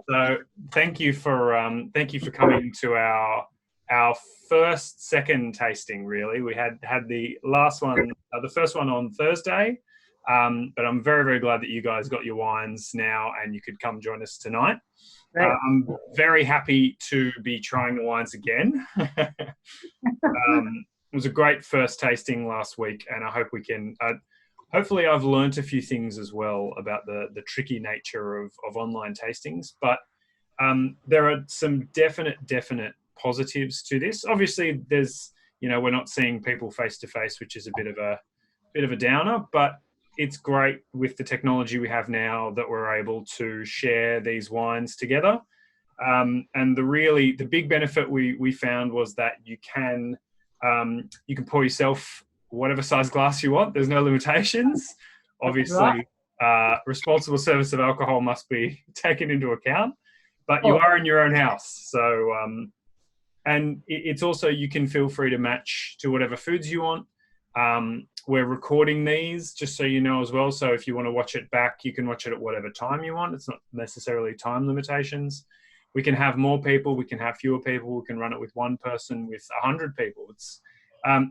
So thank you for coming to our second tasting. Really, we had the last one, the first one on Thursday, but I'm very, very glad that you guys got your wines now and you could come join us tonight. Right. I'm very happy to be trying the wines again. It was a great first tasting last week, and I hope we can. Hopefully, I've learnt a few things as well about the tricky nature of online tastings. But there are some definite positives to this. Obviously, there's we're not seeing people face to face, which is a bit of a downer. But it's great with the technology we have now that we're able to share these wines together. And the big benefit we found was that you can pour yourself whatever size glass you want. There's no limitations. Obviously, responsible service of alcohol must be taken into account, but you are in your own house. So, and it's also, you can feel free to match to whatever foods you want. We're recording these, just so you know as well. So if you want to watch it back, you can watch it at whatever time you want. It's not necessarily time limitations. We can have more people, we can have fewer people, we can run it with one person, with 100 people.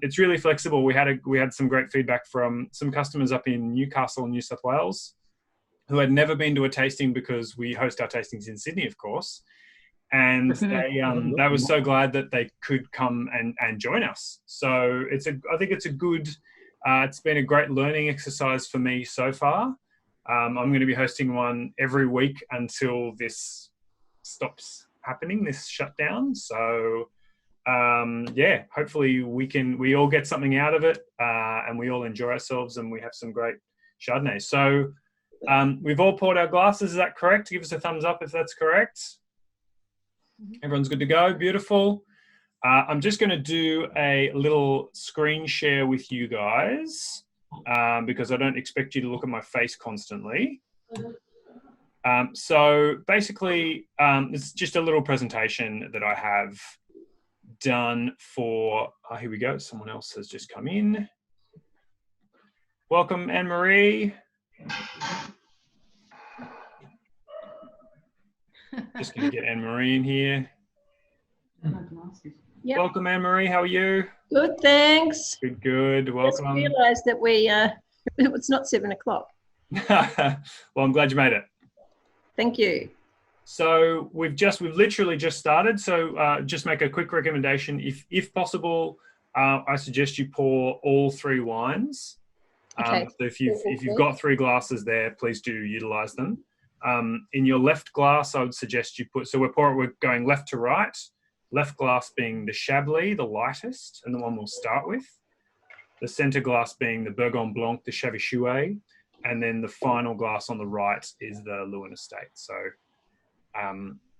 It's really flexible. We had some great feedback from some customers up in Newcastle, New South Wales, who had never been to a tasting, because we host our tastings in Sydney, of course. And they were so glad that they could come and join us. So I think it's a good, it's been a great learning exercise for me so far. I'm going to be hosting one every week until this stops happening, this shutdown. So hopefully we all get something out of it, and we all enjoy ourselves, and we have some great Chardonnay. So we've all poured our glasses. Is that correct? Give us a thumbs up if that's correct. Everyone's good to go. Beautiful. I'm just going to do a little screen share with you guys, because I don't expect you to look at my face constantly. So basically, it's just a little presentation that I have done for, here we go, someone else has just come in. Welcome, Anne-Marie. Just going to get Anne-Marie in here. Yep. Welcome, Anne-Marie, how are you? Good, thanks. Good, welcome. Just realised that it's not 7 o'clock. Well, I'm glad you made it. Thank you. So we've literally just started. So just make a quick recommendation. If possible, I suggest you pour all three wines. Okay. So if you've got 3 glasses there, please do utilize them. In your left glass, I would suggest you put, so we're going left to right. Left glass being the Chablis, the lightest, and the one we'll start with. The center glass being the Burgundy Blanc, the Chavicouet, and then the final glass on the right is the Lewin Estate. So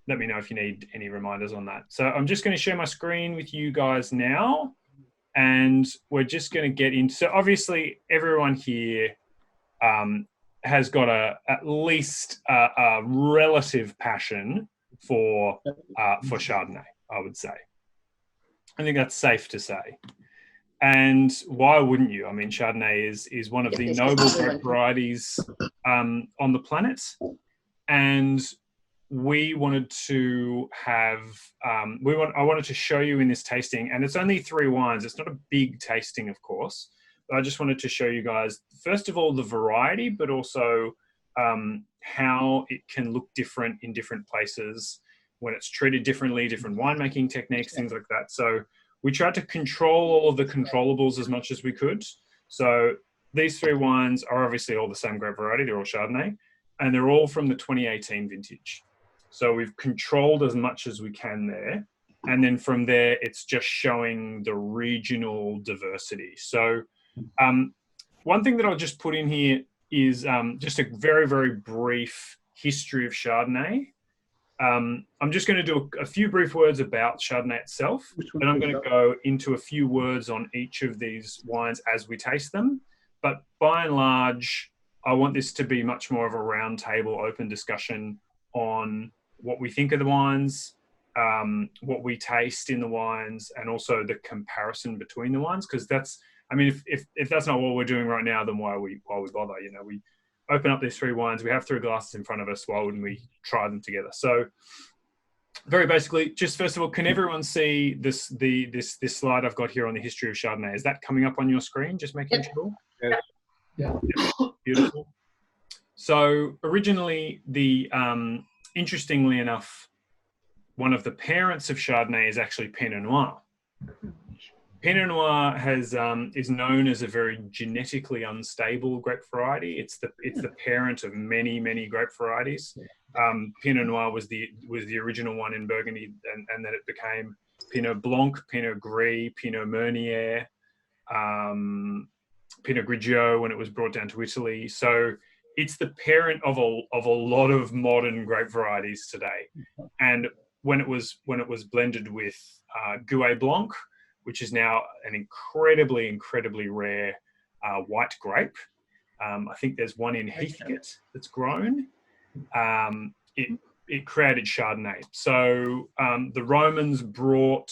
let me know if you need any reminders on that. So I'm just going to share my screen with you guys now, and we're just going to get into, so obviously everyone here has got at least a relative passion for Chardonnay, I would say. I think that's safe to say. And why wouldn't you? I mean, Chardonnay is one of the noble grape varieties on the planet. And we wanted to have, I wanted to show you in this tasting, and it's only 3 wines. It's not a big tasting, of course, but I just wanted to show you guys, first of all, the variety, but also how it can look different in different places when it's treated differently, different winemaking techniques, things like that. So we tried to control all of the controllables as much as we could. So these 3 wines are obviously all the same grape variety. They're all Chardonnay, and they're all from the 2018 vintage. So we've controlled as much as we can there. And then from there, it's just showing the regional diversity. So one thing that I'll just put in here is just a very, very brief history of Chardonnay. I'm just going to do a few brief words about Chardonnay itself, and I'm going to go into a few words on each of these wines as we taste them. But by and large, I want this to be much more of a round table, open discussion on what we think of the wines, what we taste in the wines, and also the comparison between the wines. Because that's, I mean, if that's not what we're doing right now, then why we bother? You know, open up these three wines. We have three glasses in front of us while we try them together. So very basically, just first of all, can everyone see this slide I've got here on the history of Chardonnay? Is that coming up on your screen? Just making sure. Yeah. Beautiful. So originally, interestingly enough, one of the parents of Chardonnay is actually Pinot Noir. Pinot Noir is known as a very genetically unstable grape variety. It's the parent of many grape varieties. Pinot Noir was the original one in Burgundy, and then it became Pinot Blanc, Pinot Gris, Pinot Meunier, Pinot Grigio when it was brought down to Italy. So it's the parent of a lot of modern grape varieties today. And when it was blended with Gouais Blanc, which is now an incredibly rare white grape. I think there's one in Heathcote that's grown. It created Chardonnay. So the Romans brought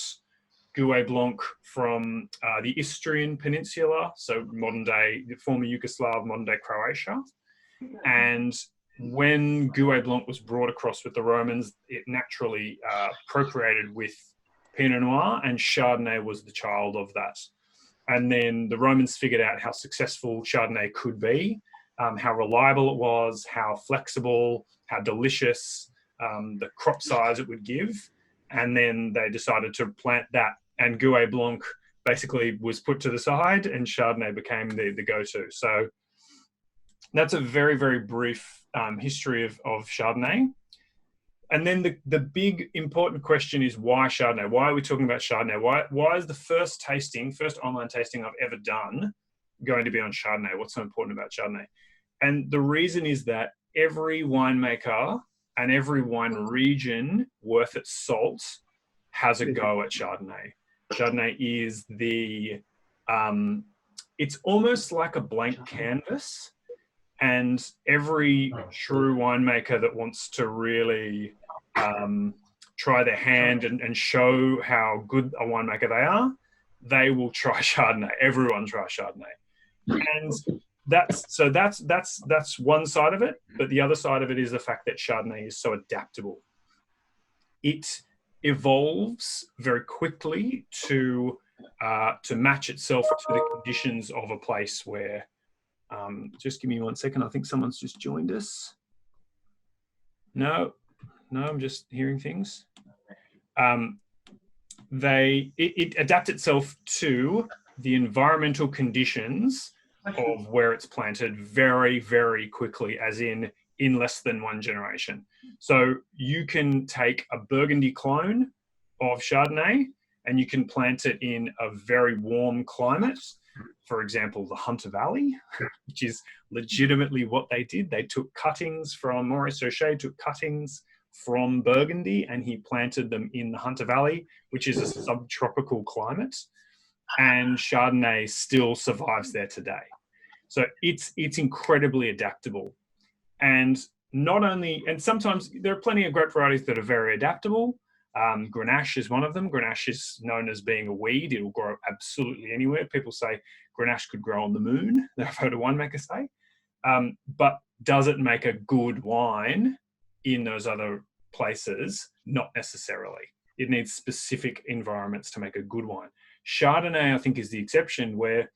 Gouais Blanc from the Istrian Peninsula, so modern day, former Yugoslav, modern day Croatia. And when Gouais Blanc was brought across with the Romans, it naturally procreated with Pinot Noir, and Chardonnay was the child of that. And then the Romans figured out how successful Chardonnay could be, how reliable it was, how flexible, how delicious, the crop size it would give. And then they decided to plant that, and Gouais Blanc basically was put to the side, and Chardonnay became the go-to. So that's a very brief history of Chardonnay. And then the big important question is, why Chardonnay? Why are we talking about Chardonnay? Why is the first online tasting I've ever done going to be on Chardonnay? What's so important about Chardonnay? And the reason is that every winemaker and every wine region worth its salt has a go at Chardonnay. Chardonnay is it's almost like a blank canvas. And every true winemaker that wants to really try their hand and show how good a winemaker they are, they will try Chardonnay. Everyone tries Chardonnay. And that's one side of it. But the other side of it is the fact that Chardonnay is so adaptable. It evolves very quickly to match itself to the conditions of a place where. Just give me 1 second. I think someone's just joined us. No, I'm just hearing things. It adapts itself to the environmental conditions of where it's planted very quickly, as in less than one generation. So you can take a Burgundy clone of Chardonnay and you can plant it in a very warm climate. For example, the Hunter Valley, which is legitimately what they did. They took cuttings from, Maurice O'Shea took cuttings from Burgundy and he planted them in the Hunter Valley, which is a subtropical climate. And Chardonnay still survives there today. So it's incredibly adaptable. And sometimes there are plenty of grape varieties that are very adaptable. Grenache is one of them. Grenache is known as being a weed. It will grow absolutely anywhere. People say Grenache could grow on the moon. I've heard a winemaker say. But does it make a good wine in those other places? Not necessarily. It needs specific environments to make a good wine. Chardonnay, I think, is the exception, where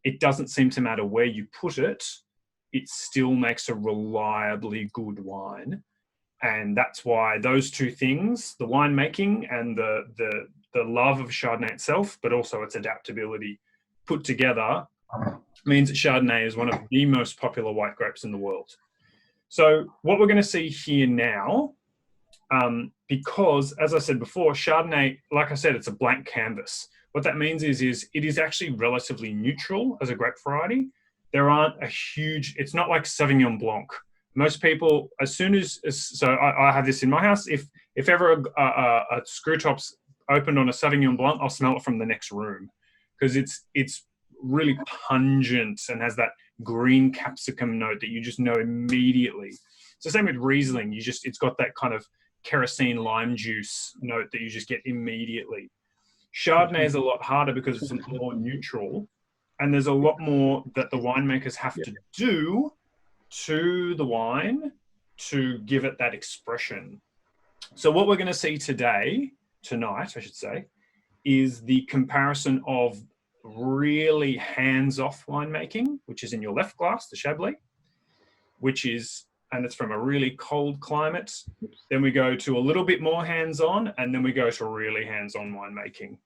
it doesn't seem to matter where you put it. It still makes a reliably good wine. And that's why those two things, the winemaking and the love of Chardonnay itself, but also its adaptability put together, means that Chardonnay is one of the most popular white grapes in the world. So what we're going to see here now, because, as I said before, Chardonnay, like I said, it's a blank canvas. What that means is it is actually relatively neutral as a grape variety. There aren't it's not like Sauvignon Blanc. Most people, so I have this in my house. If ever a screw top's opened on a Sauvignon Blanc, I'll smell it from the next room, because it's really pungent and has that green capsicum note that you just know immediately. It's the same with Riesling. It's got that kind of kerosene lime juice note that you just get immediately. Chardonnay is a lot harder because it's more neutral, and there's a lot more that the winemakers have to do to the wine to give it that expression. So what we're going to see tonight, I should say, is the comparison of really hands-off winemaking, which is in your left glass, the Chablis, and it's from a really cold climate. Then we go to a little bit more hands-on, and then we go to really hands-on winemaking.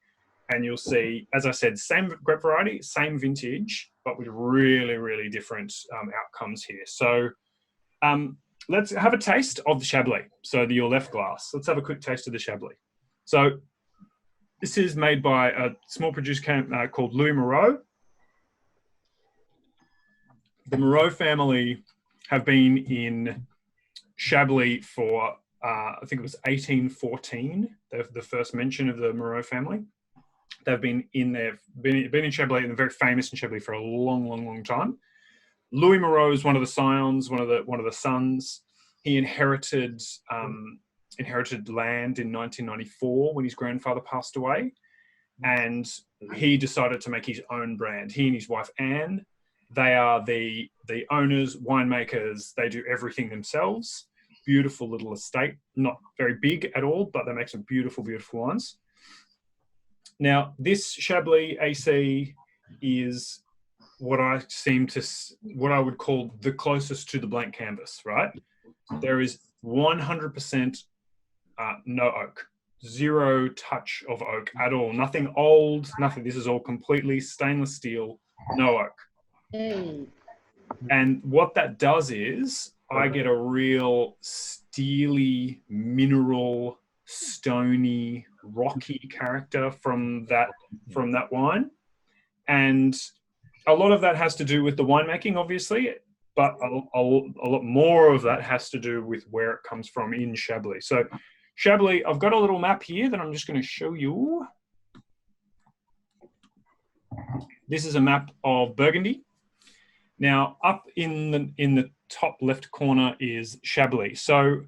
And you'll see, as I said, same grape variety, same vintage, but with really, really different outcomes here. So let's have a taste of the Chablis. So your left glass. Let's have a quick taste of the Chablis. So this is made by a small producer called Louis Moreau. The Moreau family have been in Chablis for, I think it was 1814. They're the first mention of the Moreau family. They've been in Chablis, and they're very famous in Chablis for a long, long, long time. Louis Moreau is one of the scions, one of the sons. He inherited land in 1994 when his grandfather passed away, and he decided to make his own brand. He and his wife Anne, they are the owners, winemakers. They do everything themselves. Beautiful little estate, not very big at all, but they make some beautiful, beautiful wines. Now, this Chablis AC is what I would call the closest to the blank canvas, right? There is 100% no oak, zero touch of oak at all. Nothing old, nothing. This is all completely stainless steel, no oak. Hey. And what that does is I get a real steely, mineral, stony, rocky character from that wine. And a lot of that has to do with the winemaking, obviously, but a lot more of that has to do with where it comes from in Chablis. So Chablis, I've got a little map here that I'm just going to show you. This is a map of Burgundy. Now, up in the top left corner is Chablis. So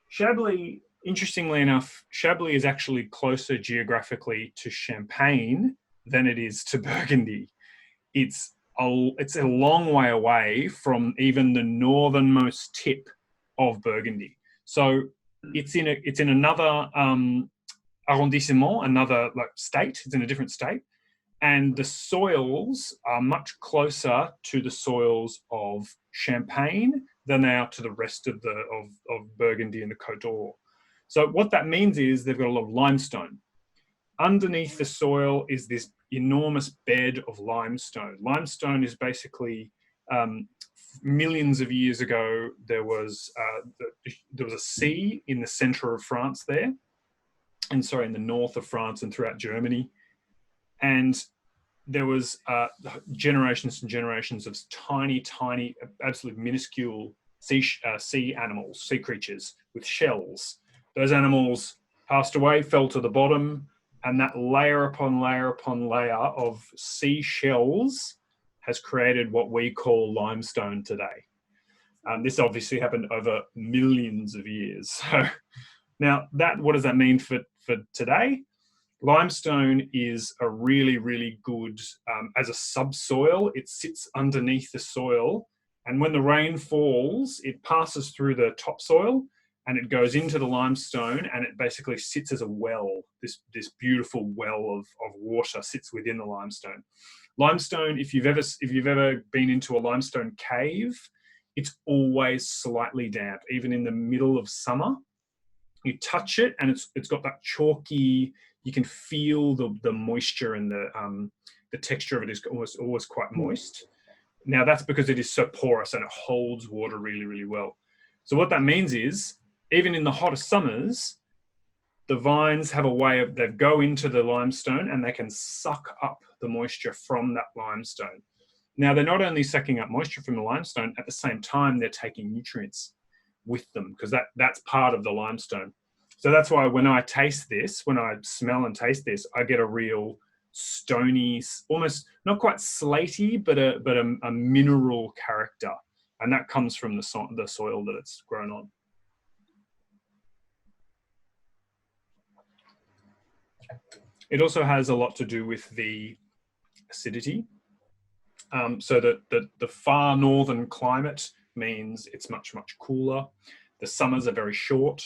Chablis, interestingly enough, Chablis is actually closer geographically to Champagne than it is to Burgundy. It's a long way away from even the northernmost tip of Burgundy. So it's in another arrondissement, another state. It's in a different state, and the soils are much closer to the soils of Champagne than they are to the rest of Burgundy and the Côte d'Or. So what that means is they've got a lot of limestone. Underneath the soil is this enormous bed of limestone. Limestone is basically millions of years ago. There was a sea in the center of France there, in the north of France and throughout Germany, and there was generations and generations of tiny, absolutely minuscule sea animals, sea creatures with shells. Those animals passed away, fell to the bottom, and that layer upon layer upon layer of sea shells has created what we call limestone today. This obviously happened over millions of years. So now, what does that mean for today? Limestone is a really, really good, as a subsoil. It sits underneath the soil, and when the rain falls, it passes through the topsoil, and it goes into the limestone, and it basically sits as a well. This beautiful well of water sits within the limestone. Limestone, if you've ever been into a limestone cave, it's always slightly damp, even in the middle of summer. You touch it, and it's got that chalky. You can feel the moisture, and the texture of it is always quite moist. Now that's because it is so porous and it holds water really, really well. So what that means is, even in the hottest summers, the vines have a way of, they go into the limestone and they can suck up the moisture from that limestone. Now, they're not only sucking up moisture from the limestone, at the same time, they're taking nutrients with them, because that's part of the limestone. So that's why when I taste this, when I smell and taste this, I get a real stony, almost not quite slaty, but a mineral character. And that comes from the soil that it's grown on. It also has a lot to do with the acidity. So that the far northern climate means it's much, much cooler. The summers are very short.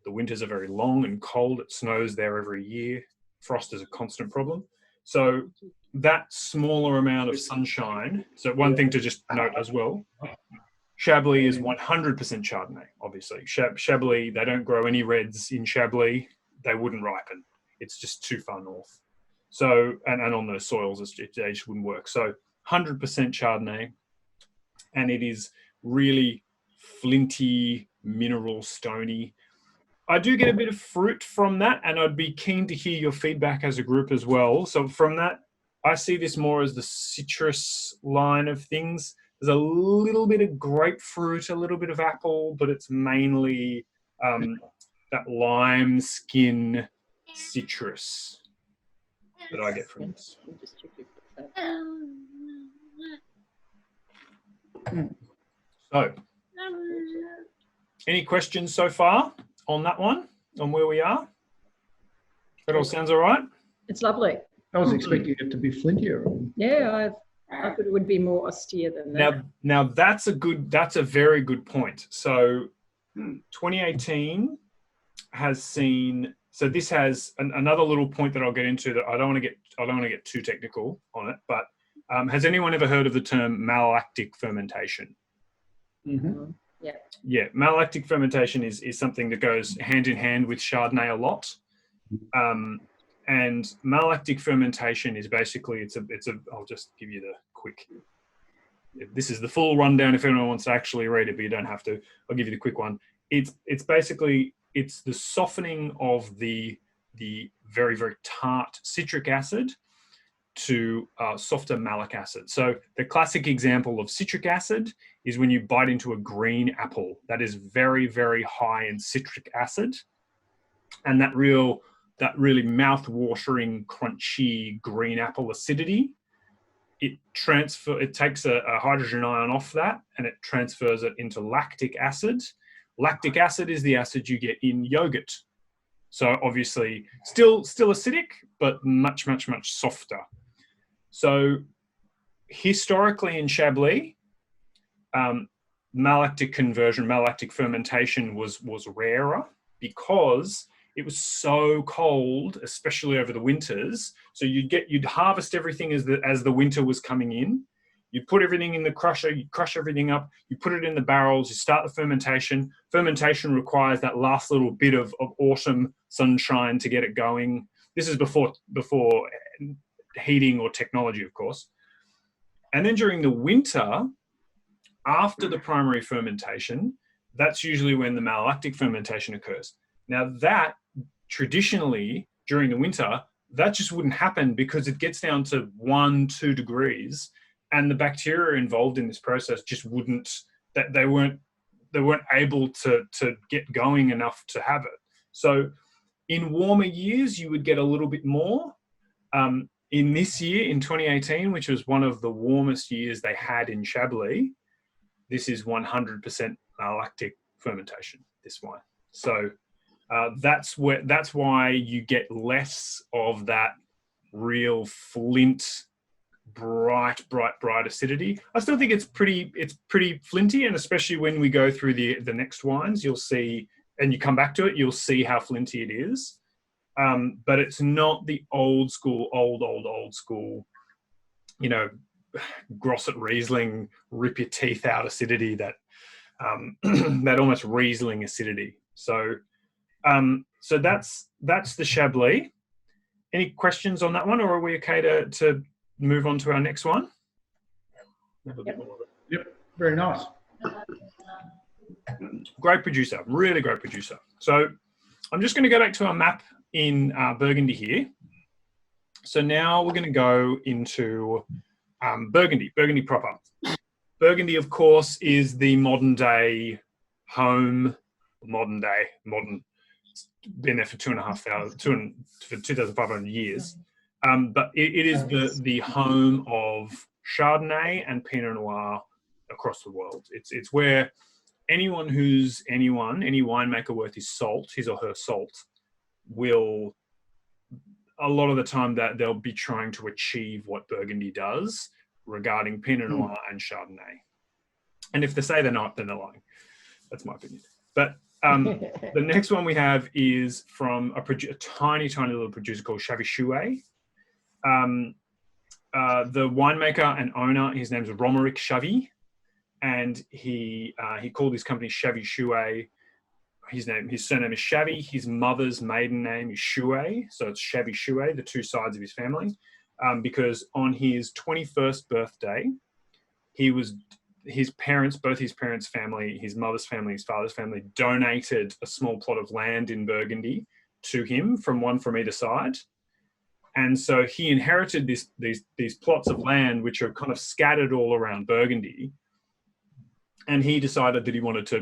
The winters are very long and cold. It snows there every year. Frost is a constant problem. So that smaller amount of sunshine. So one thing to just note as well, Chablis is 100% Chardonnay, obviously. Chablis, they don't grow any reds in Chablis. They wouldn't ripen. It's just too far north. So, and on those soils, they just wouldn't work. So 100% Chardonnay. And it is really flinty, mineral, stony. I do get a bit of fruit from that, and I'd be keen to hear your feedback as a group as well. So from that, I see this more as the citrus line of things. There's a little bit of grapefruit, a little bit of apple, but it's mainly that lime skin citrus that I get from this. So, any questions so far on that one, on where we are? That all sounds all right? It's lovely. I was expecting it to be flintier. Yeah, I thought it would be more austere than that. Now that's a very good point. So 2018 has seen, so this has another little point that I'll get into that I don't want to get too technical on it, but has anyone ever heard of the term malolactic fermentation? Mm-hmm. Yeah, malolactic fermentation is something that goes hand in hand with Chardonnay a lot. And malolactic fermentation is basically, I'll just give you the quick, this is the full rundown if anyone wants to actually read it, but you don't have to. I'll give you the quick one. It's basically, it's the softening of the very, very tart citric acid to softer malic acid. So the classic example of citric acid is when you bite into a green apple that is very, very high in citric acid. And that really mouth-watering, crunchy green apple acidity, it takes a hydrogen ion off that and it transfers it into lactic acid. Lactic acid is the acid you get in yogurt. So obviously still acidic, but much, much, much softer. So historically in Chablis, malolactic fermentation was rarer because it was so cold, especially over the winters. So you'd harvest everything as the winter was coming in. You put everything in the crusher, you crush everything up, you put it in the barrels, you start the fermentation. Fermentation requires that last little bit of autumn sunshine to get it going. This is before heating or technology, of course. And then during the winter, after the primary fermentation, that's usually when the malolactic fermentation occurs. Now that traditionally during the winter, that just wouldn't happen because it gets down to 1-2 degrees and the bacteria involved in this process just they weren't able to get going enough to have it. So in warmer years, you would get a little bit more. In this year, in 2018, which was one of the warmest years they had in Chablis, this is 100% malolactic fermentation, this one. So that's why you get less of that real flint, bright acidity. I still think it's pretty flinty, and especially when we go through the next wines, you'll see, and you come back to it, you'll see how flinty it is. But it's not the old school, Grosset Riesling, rip your teeth out acidity, that that almost Riesling acidity. So that's the Chablis. Any questions on that one, or are we okay to move on to our next one? Yep, very nice. Great producer, really great producer. So I'm just going to go back to our map in Burgundy here. So now we're going to go into Burgundy proper. Burgundy, of course, is the modern, been there for 2,500 years. But it is the home of Chardonnay and Pinot Noir across the world. It's where any winemaker worth his salt, his or her salt, will, a lot of the time, that they'll be trying to achieve what Burgundy does regarding Pinot Noir and Chardonnay. And if they say they're not, then they're lying. That's my opinion. But the next one we have is from a tiny little producer called Chablis. The winemaker and owner, his name's Romeric Chavy, and he called his company Chablis Chouet. His surname is Chavy. His mother's maiden name is Chouet, so it's Chablis Chouet, the two sides of his family. Because on his 21st birthday, both his parents' family, his mother's family, his father's family, donated a small plot of land in Burgundy to him from either side. And so he inherited these plots of land, which are kind of scattered all around Burgundy. And he decided that he wanted to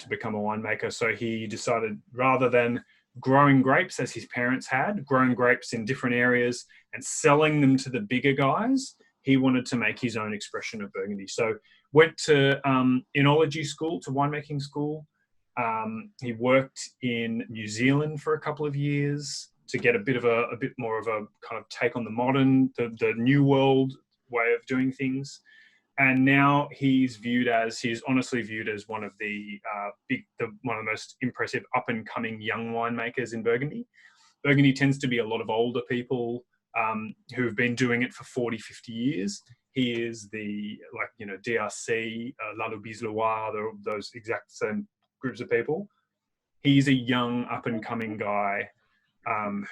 become a winemaker. So he decided, rather than growing grapes as his parents had, growing grapes in different areas and selling them to the bigger guys, he wanted to make his own expression of Burgundy. So went to enology school, to winemaking school. He worked in New Zealand for a couple of years to get a bit more of a kind of take on the modern, the new world way of doing things. And now he's honestly viewed as one of the one of the most impressive up and coming young winemakers in Burgundy. Burgundy tends to be a lot of older people who've been doing it for 40, 50 years. He is DRC, Lalubis-Loire, those exact same groups of people. He's a young up and coming guy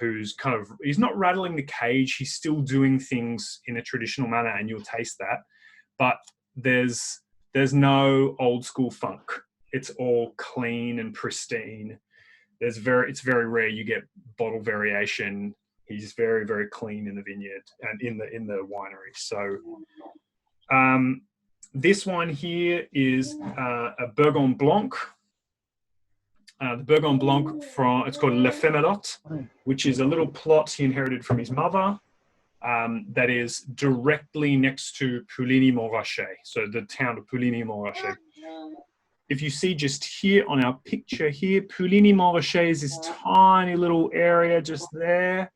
who's he's not rattling the cage. He's still doing things in a traditional manner, and you'll taste that. But there's no old school funk. It's all clean and pristine. It's very rare you get bottle variation. He's very, very clean in the vineyard and in the winery. So this one here is a Burgon Blanc. The Burgon Blanc it's called Le Femelotte, which is a little plot he inherited from his mother. That is directly next to Puligny-Montrachet, so the town of Puligny-Montrachet. If you see just here on our picture here, Puligny-Montrachet is this tiny little area just there.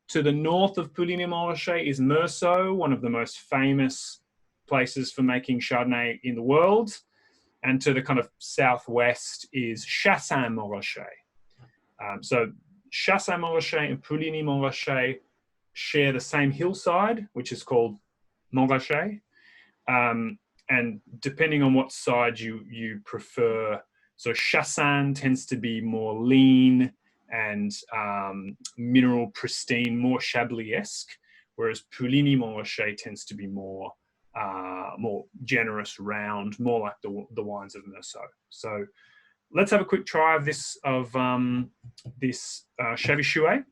To the north of Puligny-Montrachet is Meursault, one of the most famous places for making Chardonnay in the world. And to the kind of southwest is Chassaing-Montrachet. So Chassaing-Montrachet and Puligny-Montrachet share the same hillside, which is called Montrachet. And depending on what side you prefer, so Chassaing tends to be more lean and mineral pristine, more Chablis-esque, whereas Puligny-Montrachet tends to be more generous, round, more like the wines of Meursault. So let's have a quick try of this Chablis Chouet.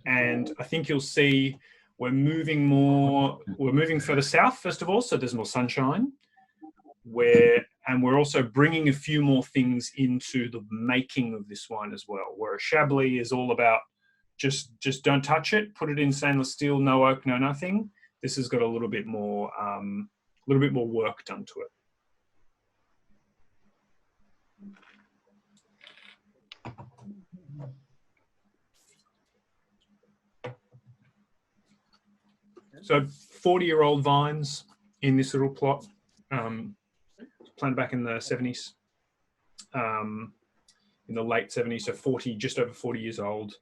And I think you'll see we're moving further south, first of all, so there's more sunshine. And we're also bringing a few more things into the making of this wine as well, where a Chablis is all about just don't touch it, put it in stainless steel, no oak, no nothing. This has got a little bit more work done to it. So 40-year-old vines in this little plot, planted back in the 70s, in the late 70s, so just over 40 years old.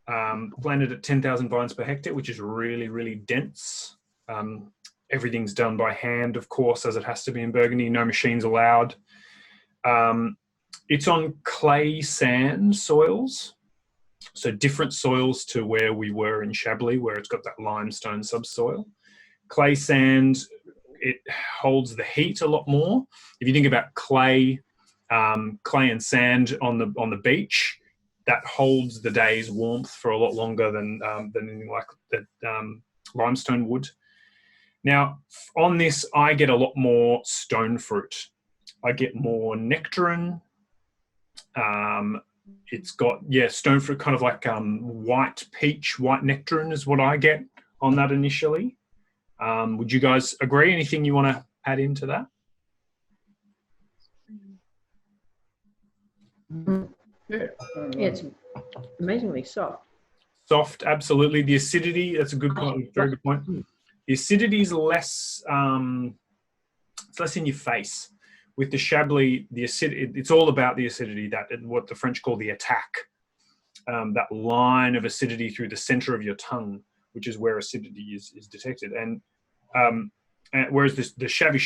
Planted at 10,000 vines per hectare, which is really, really dense. Everything's done by hand, of course, as it has to be in Burgundy. No machines allowed. It's on clay sand soils. So different soils to where we were in Chablis, where it's got that limestone subsoil. Clay sand, it holds the heat a lot more. If you think about clay and sand on the beach, that holds the day's warmth for a lot longer than anything like that limestone would. Now, on this, I get a lot more stone fruit. I get more nectarine. It's got, stone fruit, kind of like white peach, white nectarine is what I get on that initially. Would you guys agree? Anything you want to add into that? Yeah. It's amazingly soft. Soft, absolutely. The acidity, that's a good point, very good point. The acidity is less it's less in your face. With the Chablis, the acidity, it's all about the acidity, that what the French call the attack, that line of acidity through the center of your tongue, which is where acidity is detected. And whereas the Chavy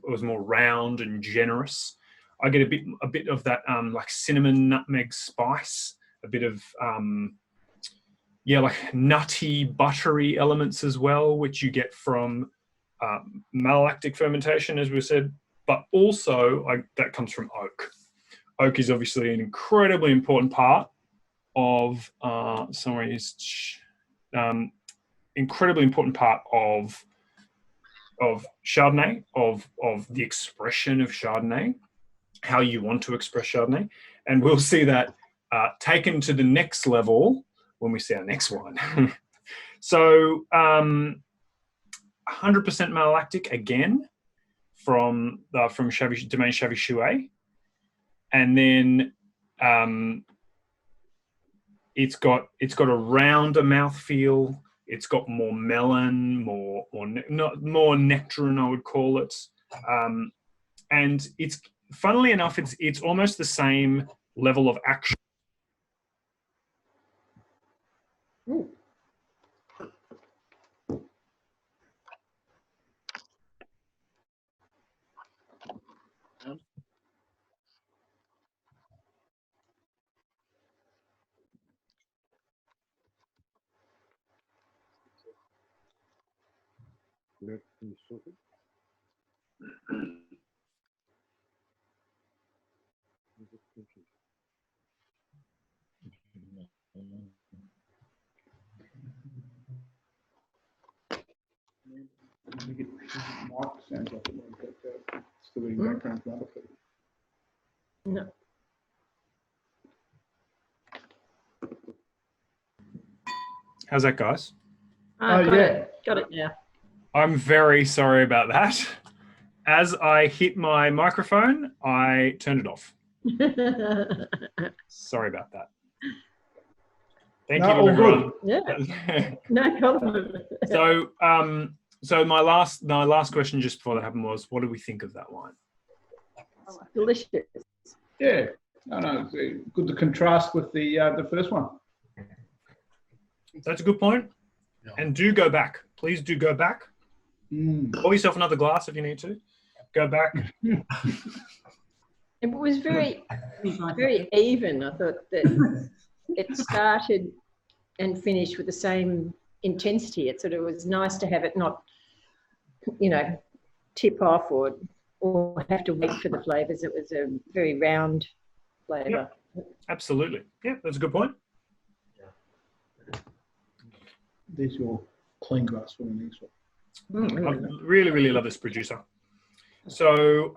was more round and generous. I get a bit of that like cinnamon, nutmeg spice, a bit of like nutty, buttery elements as well, which you get from malolactic fermentation, as we said, but also that comes from oak. Oak is obviously an incredibly important part of incredibly important part of Chardonnay, of the expression of Chardonnay, how you want to express Chardonnay. And we'll see that taken to the next level when we see our next one. So 100% malolactic again from domain Chavy Chouet. And then it's got a rounder mouthfeel. It's got more melon, more nectarine, I would call it. And it's, funnily enough, it's almost the same level of action. Ooh. Mark sounds like it won't get still in background wonderful. No. How's that, guys? Got it now. I'm very sorry about that. As I hit my microphone, I turned it off. Sorry about that. Thank you, all everyone. Yeah. No problem. So my last question just before that happened was, what do we think of that wine? Delicious. Yeah. No, it's good to contrast with the first one. That's a good point. And do go back. Please do go back. Pour yourself another glass if you need to. Go back. It was very even. I thought that it started and finished with the same intensity. It sort of was nice to have it not, tip off or have to wait for the flavors. It was a very round flavor. Yep. Absolutely. Yeah, that's a good point. There's your clean glass for the next one. I really, really love this producer. So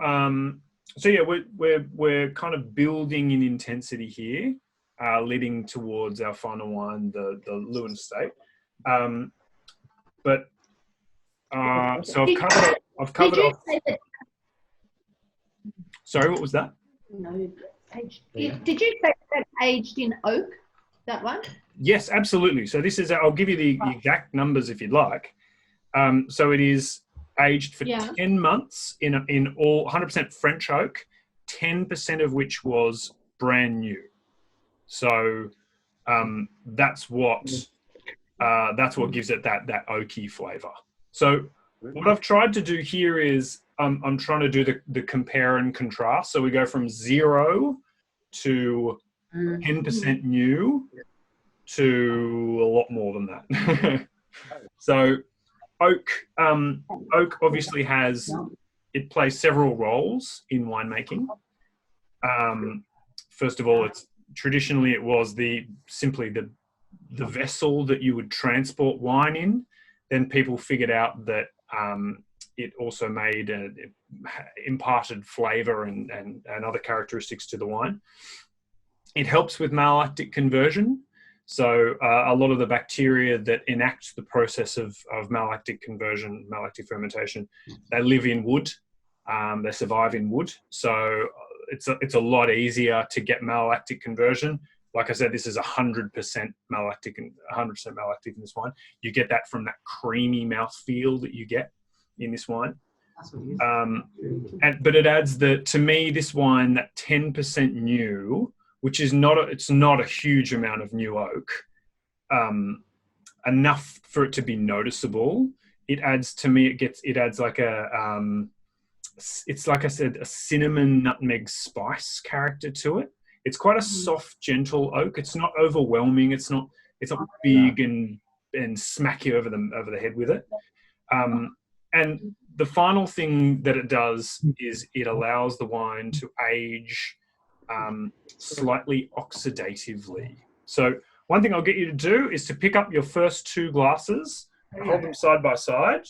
yeah, we're kind of building in intensity here, leading towards our final wine, the Lewin State. So I've covered off. Sorry, what was that? No, did you say that aged in oak? That one? Yes, absolutely. So this is, I'll give you the exact numbers if you'd like. So it is aged for 10 months in all 100% French oak, 10% of which was brand new. So that's what gives it that oaky flavor. So what I've tried to do here is I'm trying to do the compare and contrast. So we go from 0 to 10% new to a lot more than that. So oak obviously it plays several roles in winemaking. First of all, traditionally it was simply the vessel that you would transport wine in. Then people figured out that it also imparted flavor and other characteristics to the wine. It helps with malolactic conversion. So a lot of the bacteria that enact the process of malolactic conversion, malolactic fermentation, they live in wood. They survive in wood. So it's a lot easier to get malolactic conversion. Like I said, this is 100% malolactic and 100% malolactic in this wine. You get that from that creamy mouthfeel that you get in this wine. But it adds to me, this wine, that 10% new, which is it's not a huge amount of new oak, enough for it to be noticeable. It adds to me, it adds like it's like I said, a cinnamon nutmeg spice character to it. It's quite a soft, gentle oak. It's not overwhelming. It's not big and smack you over the head with it. And the final thing that it does is it allows the wine to age slightly oxidatively. So one thing I'll get you to do is to pick up your first 2 glasses, hold them side by side,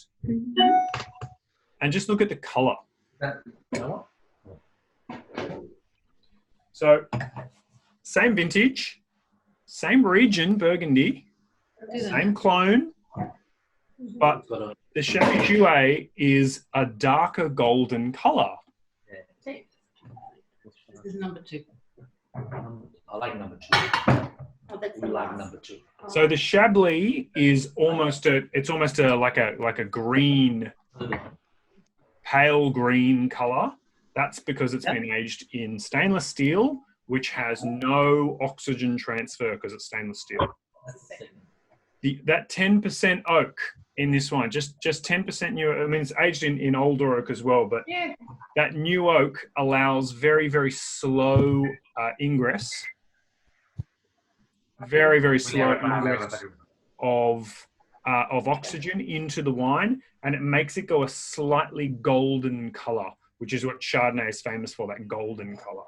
and just look at the colour. So, same vintage, same region, Burgundy, same clone, but the Chablis Jouet is a darker golden colour. This is number 2. I like number 2. We like number 2. So the Chablis is almost like a green, pale green colour. That's because it's been aged in stainless steel, which has no oxygen transfer because it's stainless steel. That 10% oak in this wine, just 10% new. I mean, it's aged in older oak as well, but that new oak allows very, very slow ingress. Very, very slow ingress of oxygen into the wine, and it makes it go a slightly golden colour, which is what Chardonnay is famous for, that golden colour.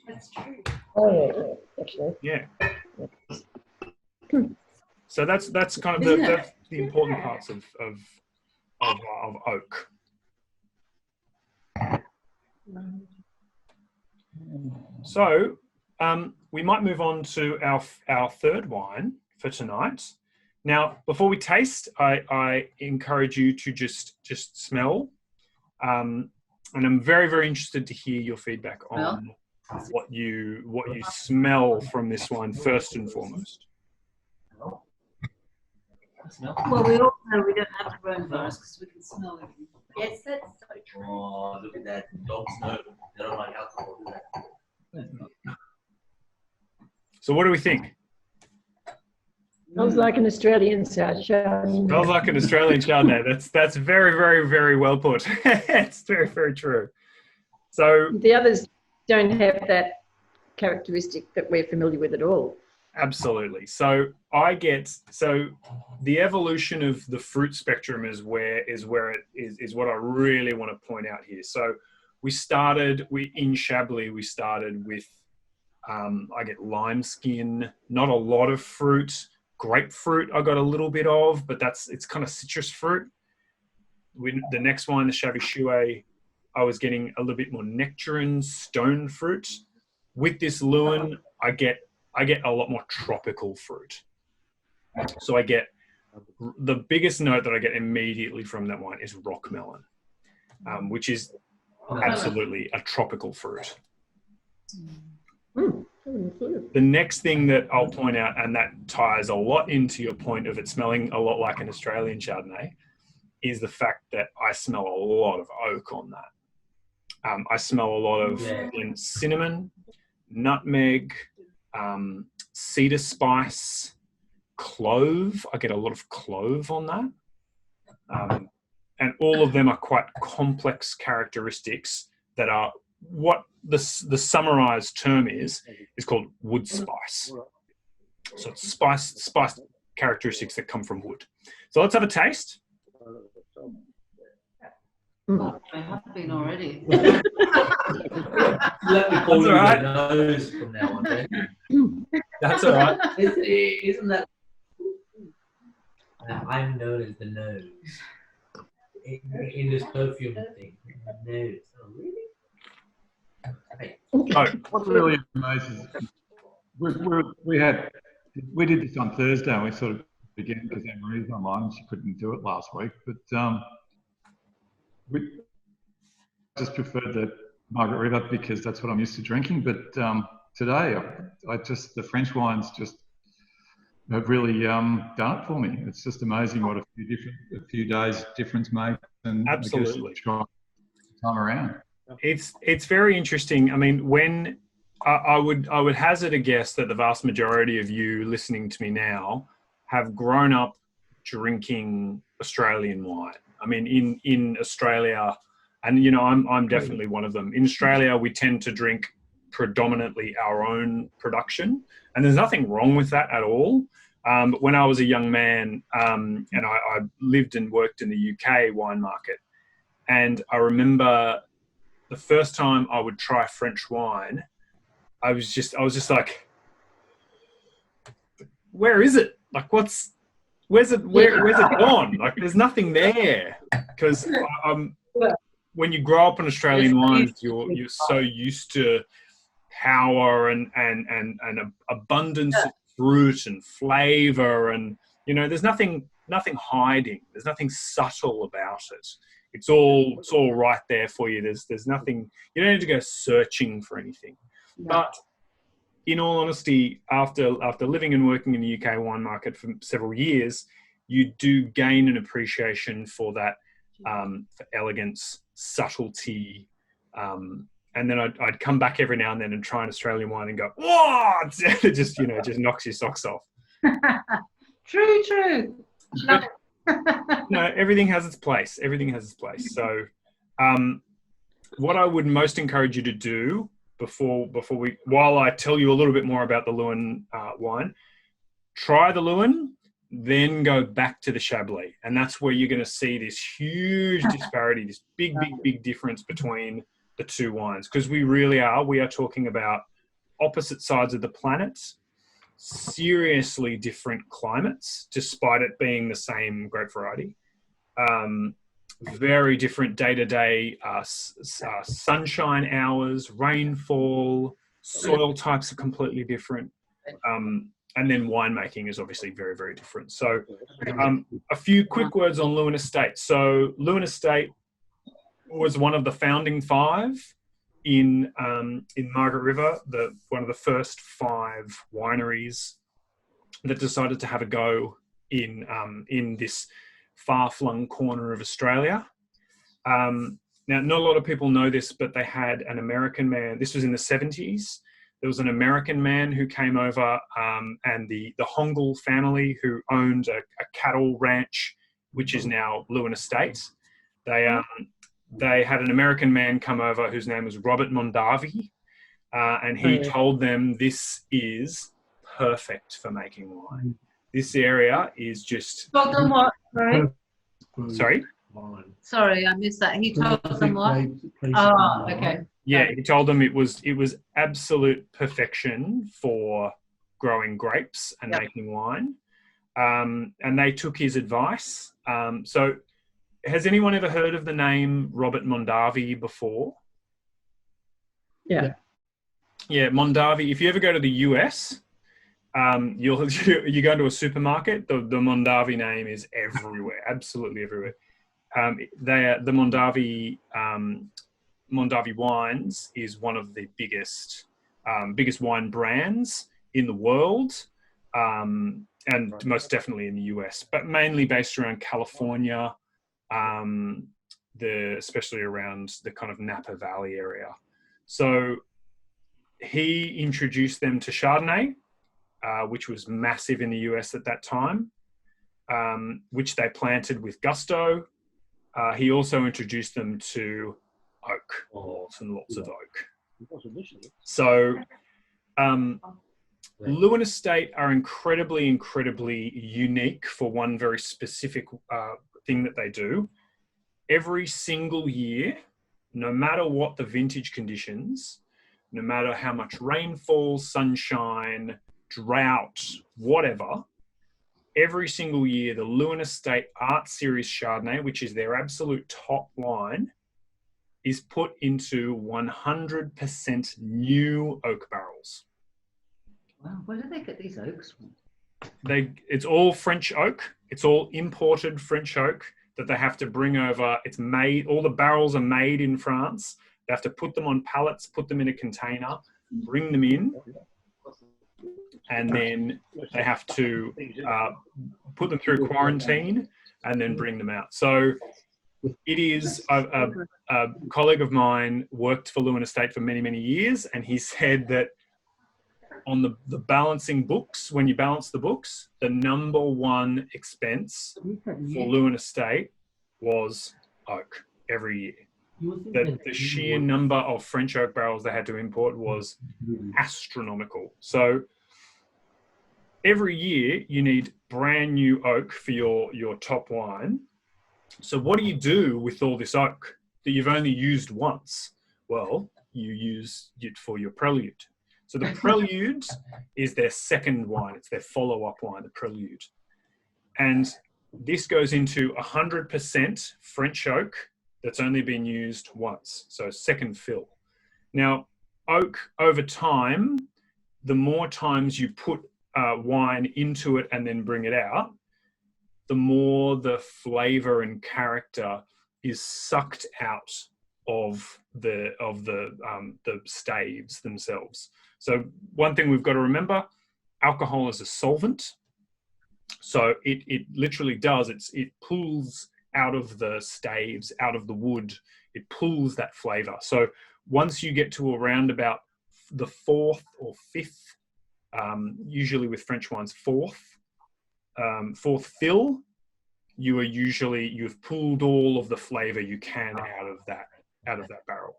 That's true. Oh, yeah, actually. Yeah. So that's kind of the important parts of oak. So we might move on to our third wine for tonight. Now, before we taste, I encourage you to just smell, and I'm very, very interested to hear your feedback on what you smell from this wine first and foremost. Well, we all know we don't have coronavirus because we can smell it. Yes, that's so true. Oh, look at that. Dogs know. They don't like alcohol, do they? So what do we think? Smells like an Australian Chardonnay. Smells like an Australian Chardonnay. That's very, very, very well put. It's very, very true. So the others don't have that characteristic that we're familiar with at all. Absolutely. So the evolution of the fruit spectrum is what I really want to point out here. So in Chablis, we started with I get lime skin, not a lot of fruit. Grapefruit I got a little bit of, but it's kind of citrus fruit. The next one, the Chablis Jouet, I was getting a little bit more nectarine, stone fruit. With this Lewin, I get a lot more tropical fruit. So I get the biggest note that I get immediately from that wine is rock melon, which is absolutely a tropical fruit. The next thing that I'll point out, and that ties a lot into your point of it smelling a lot like an Australian Chardonnay, is the fact that I smell a lot of oak on that. I smell a lot of cinnamon, nutmeg, cedar spice, clove. I get a lot of clove on that. And all of them are quite complex characteristics that are what the summarized term is called wood spice. So it's spice characteristics that come from wood. So let's have a taste. I have been already. Let me call you the nose from now on, okay? That's all right. Isn't that? I'm known as the nose in this perfume thing. The nose. Oh, really? Hey. What really amazes we did this on Thursday, and we sort of began because Anne-Marie's online and she couldn't do it last week, but we just preferred the Margaret River because that's what I'm used to drinking. But today, the French wines have really done it for me. It's just amazing what a few days difference makes, and Absolutely. time around. It's very interesting. I mean, when I would hazard a guess that the vast majority of you listening to me now have grown up drinking Australian wine. I mean, in Australia, and you know, I'm definitely one of them. In Australia, we tend to drink predominantly our own production, and there's nothing wrong with that at all. But when I was a young man, and I lived and worked in the UK wine market, and I remember the first time I would try French wine, I was just like, where is it? Like, where's it gone? Like, there's nothing there. Because when you grow up on Australian wines, you're so used to power and abundance of fruit and flavor, and you know, there's nothing hiding. There's nothing subtle about it. It's all right there for you. There's nothing. You don't need to go searching for anything. No. But in all honesty, after living and working in the UK wine market for several years, you do gain an appreciation for that, for elegance, subtlety, and then I'd come back every now and then and try an Australian wine and go, whoa! It just knocks your socks off. True. No, everything has its place. Everything has its place. So, what I would most encourage you to do while I tell you a little bit more about the Leeuwin wine, try the Leeuwin, then go back to the Chablis, and that's where you're going to see this huge disparity, this big difference between the two wines, because we are talking about opposite sides of the planet. Seriously different climates, despite it being the same grape variety. Very different day-to-day sunshine hours, rainfall, soil types are completely different. And then winemaking is obviously very, very different. So a few quick words on Leeuwin Estate. So Leeuwin Estate was one of the founding five in Margaret River, one of the first 5 wineries that decided to have a go in this far-flung corner of Australia. Now, not a lot of people know this, but they had an American man. This was in the 70s. There was an American man who came over, and the Hongle family, who owned a cattle ranch, which is now Leeuwin Estate. They had an American man come over whose name was Robert Mondavi, and he told them this is perfect for making wine. This area is just... Told them what? Sorry? Sorry, I missed that. He told them what? Oh, okay. Yeah, he told them it was absolute perfection for growing grapes and making wine. And they took his advice. So has anyone ever heard of the name Robert Mondavi before? Yeah. Yeah, Mondavi. If you ever go to the US, you go into a supermarket, the Mondavi name is everywhere, absolutely everywhere. The Mondavi Wines is one of the biggest wine brands in the world, and most definitely in the US, but mainly based around California, especially around the kind of Napa Valley area. So he introduced them to Chardonnay, which was massive in the US at that time, which they planted with gusto. He also introduced them to oak, lots and lots of oak. So Leeuwin Estate are incredibly unique for one very specific thing that they do. Every single year, no matter what the vintage conditions, no matter how much rainfall, sunshine, drought, whatever, every single year, the Leeuwin Estate Art Series Chardonnay, which is their absolute top line, is put into 100% new oak barrels. Wow, where do they get these oaks from? It's all French oak. It's all imported French oak that they have to bring over. It's made, all the barrels are made in France. They have to put them on pallets, put them in a container, bring them in. and then they have to put them through quarantine and then bring them out. So it is a colleague of mine worked for Lewin Estate for many, many years, and he said that on the balancing books, when you balance the books, the number one expense for Lewin Estate was oak every year. The sheer number of French oak barrels they had to import was astronomical. So every year you need brand new oak for your top wine. So what do you do with all this oak that you've only used once? Well, you use it for your prelude. So the prelude is their second wine. It's their follow-up wine, the prelude. And this goes into 100% French oak that's only been used once. So second fill. Now, oak over time, the more times you put wine into it and then bring it out, the more the flavor and character is sucked out of the staves themselves. So one thing we've got to remember, alcohol is a solvent. So it literally does, it pulls out of the staves, out of the wood, it pulls that flavor. So once you get to around about the fourth or fifth, usually with French wines, fourth fill, you've pulled all of the flavor you can out of that barrel.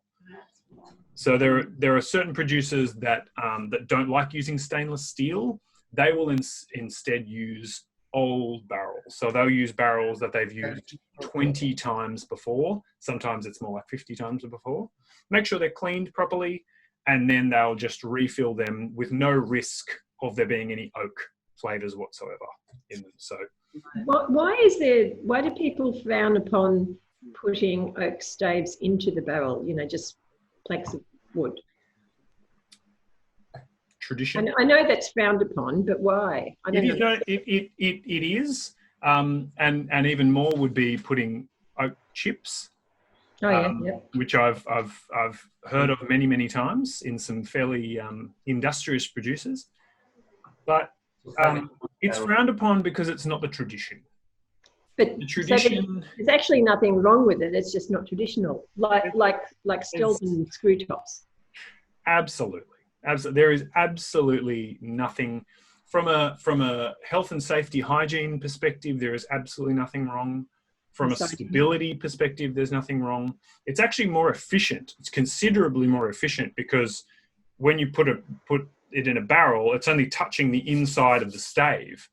So there are certain producers that don't like using stainless steel. They will instead use old barrels. So they'll use barrels that they've used 20 times before. Sometimes it's more like 50 times before. Make sure they're cleaned properly, and then they'll just refill them with no risk of there being any oak flavors whatsoever in them. So why do people frown upon putting oak staves into the barrel, just planks of wood? Tradition. I know that's frowned upon, but why? I don't know. It is, and even more would be putting oak chips. Oh yeah, yep. Which I've heard of many times in some fairly industrious producers, but it's frowned upon because it's not the tradition. But the tradition, so there's actually nothing wrong with it. It's just not traditional, like Stilton screw tops. Absolutely. There is absolutely nothing from a health and safety hygiene perspective. There is absolutely nothing wrong. From a stability perspective, there's nothing wrong. It's actually more efficient. It's considerably more efficient because when you put it in a barrel, it's only touching the inside of the stave.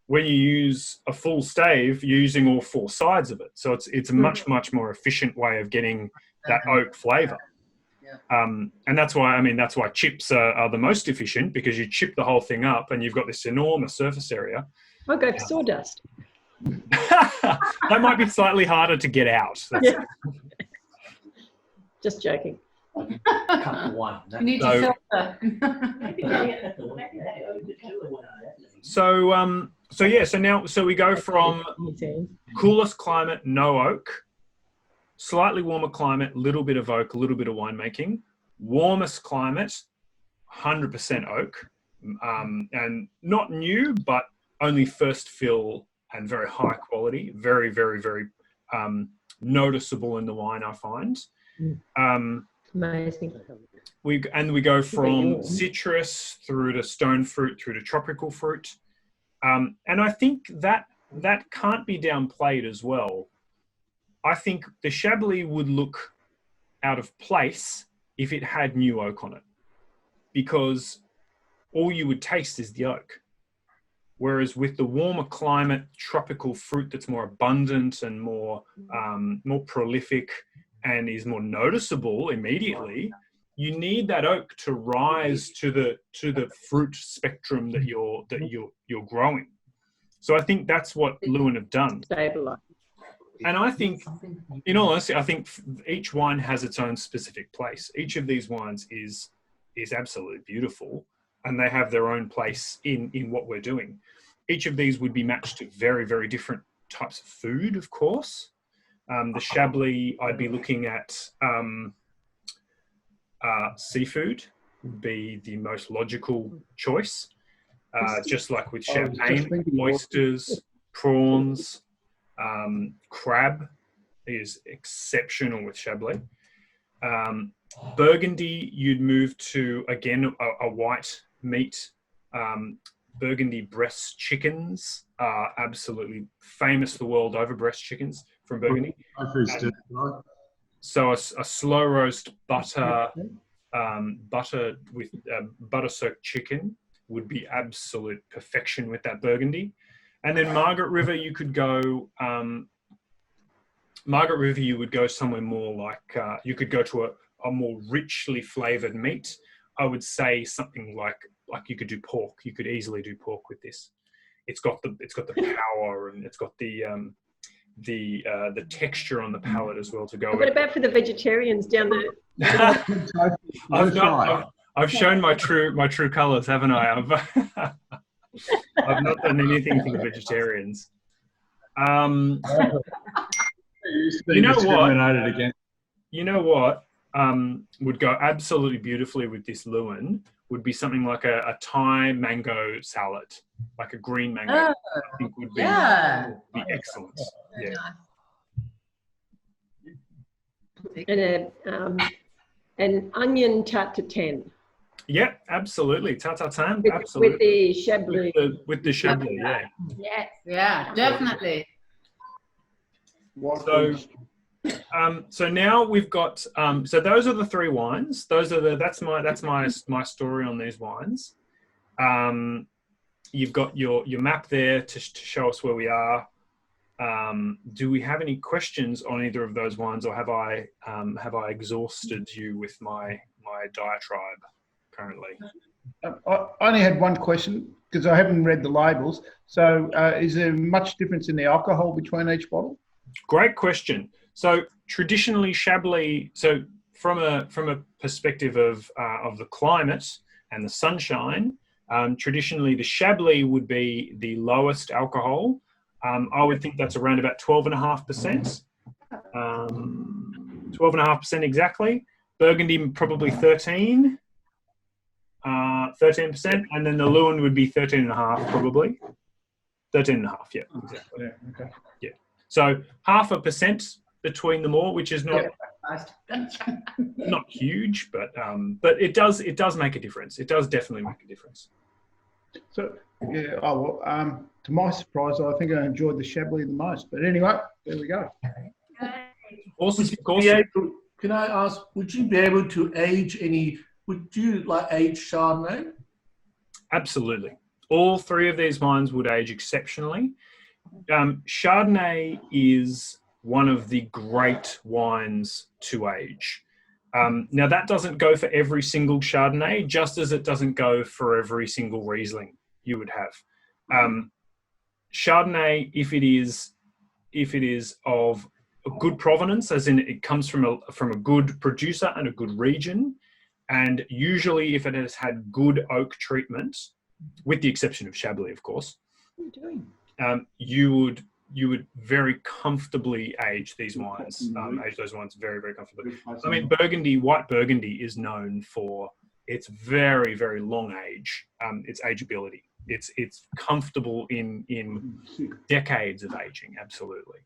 When you use a full stave, you're using all four sides of it. So it's a much more efficient way of getting that oak flavor. And that's why chips are the most efficient, because you chip the whole thing up and you've got this enormous surface area. I'll go for sawdust. That might be slightly harder to get out. Yeah. Just joking. One. You need to filter. So we go from coolest climate, no oak, slightly warmer climate, little bit of oak, a little bit of winemaking, warmest climate, 100% oak, and not new, but only first fill and very high quality, very noticeable in the wine, I find. Amazing. We go from citrus through to stone fruit through to tropical fruit, and I think that can't be downplayed as well. I think the Chablis would look out of place if it had new oak on it, because all you would taste is the oak. Whereas with the warmer climate, tropical fruit that's more abundant and more prolific and is more noticeable immediately, you need that oak to rise to the fruit spectrum that you're growing. So I think that's what Lewin have done. Stabilize. And I think, in all honesty, I think each wine has its own specific place. Each of these wines is absolutely beautiful, and they have their own place in what we're doing. Each of these would be matched to very different types of food, of course. The Chablis, I'd be looking at seafood would be the most logical choice. just like with I was just champagne, thinking- oysters, prawns, crab is exceptional with Chablis. Burgundy, you'd move to, again, a white meat. Burgundy breast chickens are absolutely famous the world over, breast chickens from Burgundy. So a slow roast butter, butter with butter soaked chicken would be absolute perfection with that Burgundy. And then Margaret River, you could go. Margaret River, you would go somewhere more like you could go to a more richly flavored meat. I would say something like you could do pork. You could easily do pork with this. It's got the power, and it's got the texture on the palate as well to go What with. about for the vegetarians down there? I've shown my true colours, haven't I? I've not done anything for the vegetarians. You know what? You know what? Would go absolutely beautifully with this Lewin would be something like a Thai mango salad, like a green mango. Oh, I think would be excellent. Yeah. And an onion tartare Yeah, absolutely. Tartare, with absolutely. the Chablis. With the Chablis, yeah. yes, yeah, definitely. So now we've got so those are the three wines. That's my story on these wines. You've got your map there to show us where we are. Do we have any questions on either of those wines, or have I exhausted you with my diatribe currently? I only had one question because I haven't read the labels. So is there much difference in the alcohol between each bottle? Great question. So traditionally, Chablis. So from a perspective of the climate and the sunshine, traditionally the Chablis would be the lowest alcohol. I would think that's around about 12.5%. 12.5% exactly. Burgundy probably 13%, and then the Lewin would be 13.5 probably. 13.5, yeah, exactly. Yeah, okay. Yeah. So 0.5% between them all, which is not huge, but it does make a difference. It does definitely make a difference. So yeah, to my surprise, I think I enjoyed the Chablis the most. But anyway, there we go. Can I ask, would you be able to age any? Would you like age Chardonnay? Absolutely. All three of these wines would age exceptionally. Chardonnay is one of the great wines to age. Now, that doesn't go for every single Chardonnay, just as it doesn't go for every single Riesling you would have. Chardonnay, if it is of a good provenance, as in it comes from a good producer and a good region, and usually if it has had good oak treatment, with the exception of Chablis, of course, you would very comfortably age these wines, age those wines very, very comfortably. I mean, white Burgundy is known for its very, very long age, its ageability. It's comfortable in decades of aging, absolutely.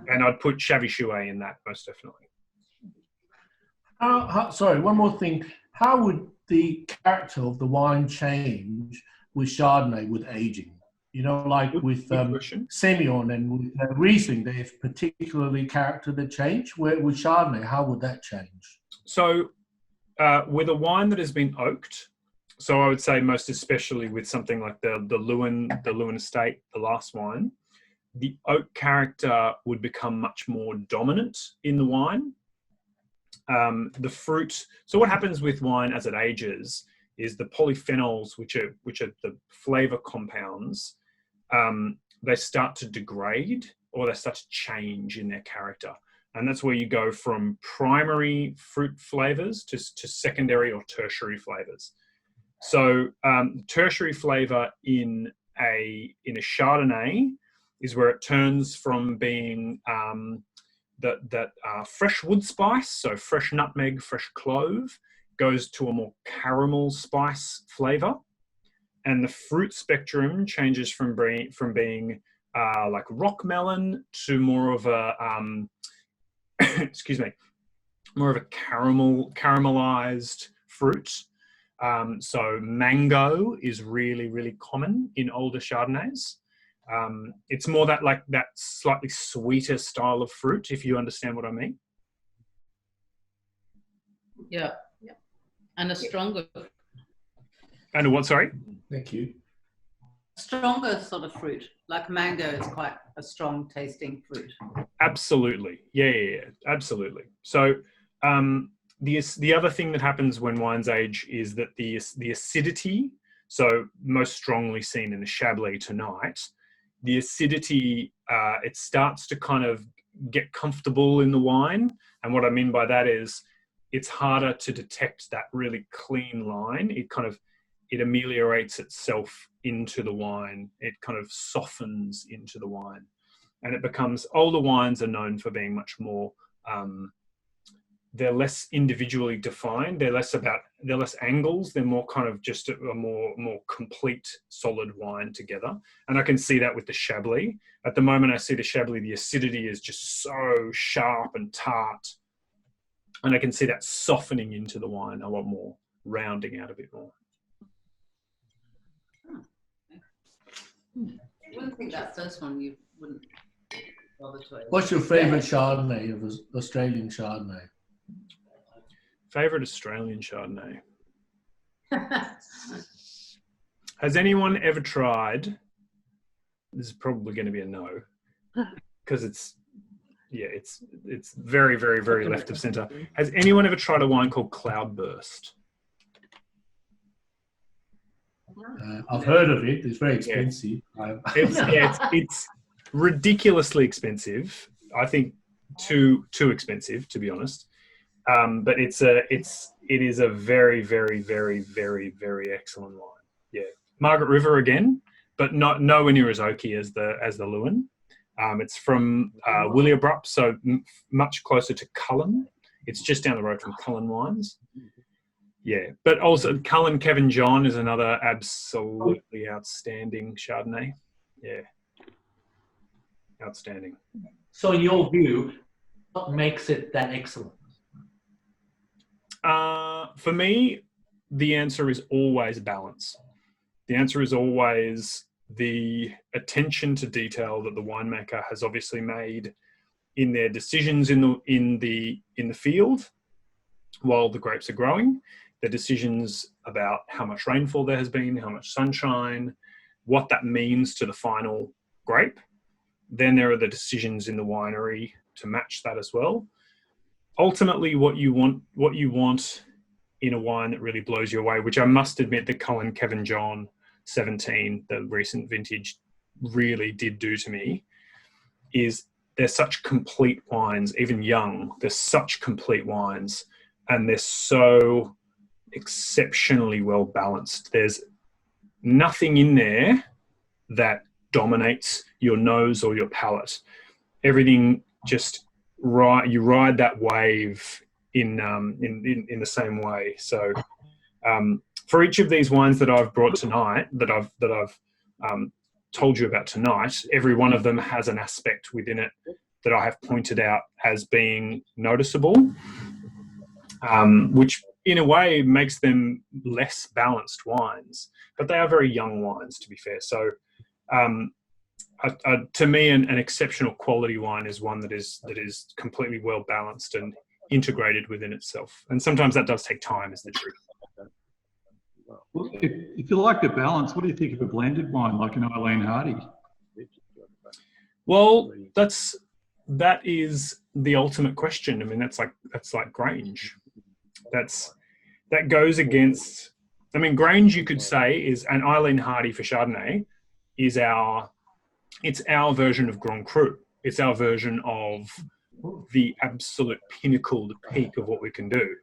And I'd put Chavy in that most definitely. Sorry, one more thing. How would the character of the wine change with Chardonnay with aging? You know, like with Semillon and with Riesling, they have particularly character that change. With Chardonnay, how would that change? So with a wine that has been oaked, so I would say most especially with something like the Lewin Estate, the last wine, the oak character would become much more dominant in the wine. The fruit. So what happens with wine as it ages is the polyphenols, which are the flavor compounds, they start to degrade or they start to change in their character. And that's where you go from primary fruit flavors to secondary or tertiary flavors. So tertiary flavor in a Chardonnay is where it turns from being that fresh wood spice, so fresh nutmeg, fresh clove, goes to a more caramel spice flavor. and the fruit spectrum changes from being like rock melon to more of a excuse me, more of a caramelized fruit. So mango is really common in older Chardonnays. It's more that slightly sweeter style of fruit, if you understand what I mean. Yeah. And a stronger And what, sorry? Thank you. sort of fruit. Like mango is quite a strong tasting fruit. Absolutely. Yeah, absolutely. So the other thing that happens when wines age is that the acidity, so most strongly seen in the Chablis tonight, the acidity, it starts to kind of get comfortable in the wine. And what I mean by that is it's harder to detect that really clean line. It ameliorates itself into the wine. It kind of softens into the wine. And it becomes, older wines are known for being much more, they're less individually defined. They're less angles. They're more kind of just a more complete, solid wine together. And I can see that with the Chablis. At the moment I see the Chablis, the acidity is just so sharp and tart. And I can see that softening into the wine a lot more, rounding out a bit more. You wouldn't think that first one you wouldn't bother to. What's your favourite Chardonnay of Australian Chardonnay? Favourite Australian Chardonnay? Has anyone ever tried, this is probably going to be a no, because it's very left of centre. Has anyone ever tried a wine called Cloudburst? I've heard of it. It's very expensive. It's ridiculously expensive. I think too expensive, to be honest. But it is a very excellent wine. Yeah, Margaret River again, but nowhere near as oaky as the Lewin. It's from Willowbrup, so much closer to Cullen. It's just down the road from Cullen Wines. Yeah, but also Cullen Kevin John is another absolutely outstanding Chardonnay. Yeah, outstanding. So in your view, what makes it that excellent? For me, the answer is always balance. The answer is always the attention to detail that the winemaker has obviously made in their decisions in the field while the grapes are growing. The decisions about how much rainfall there has been, how much sunshine, what that means to the final grape. Then there are the decisions in the winery to match that as well. Ultimately, what you want in a wine that really blows you away, which I must admit the Cullen Kevin John 17, the recent vintage, really did do to me, is they're such complete wines, even young, they're such complete wines, and they're so exceptionally well balanced. There's nothing in there that dominates your nose or your palate. Everything just you ride that wave in the same way. So for each of these wines that I've brought tonight, that I've told you about tonight, every one of them has an aspect within it that I have pointed out as being noticeable, which in a way makes them less balanced wines, but they are very young wines, to be fair. So to me, an exceptional quality wine is one that is completely well balanced and integrated within itself. And sometimes that does take time, is the truth. Well, if you like the balance, what do you think of a blended wine like an Eileen Hardy? Well, that is the ultimate question. I mean, that's like Grange. That goes against. I mean, Grange, you could say, is an Eileen Hardy for Chardonnay is our version of Grand Cru. It's our version of the absolute pinnacle, the peak of what we can do.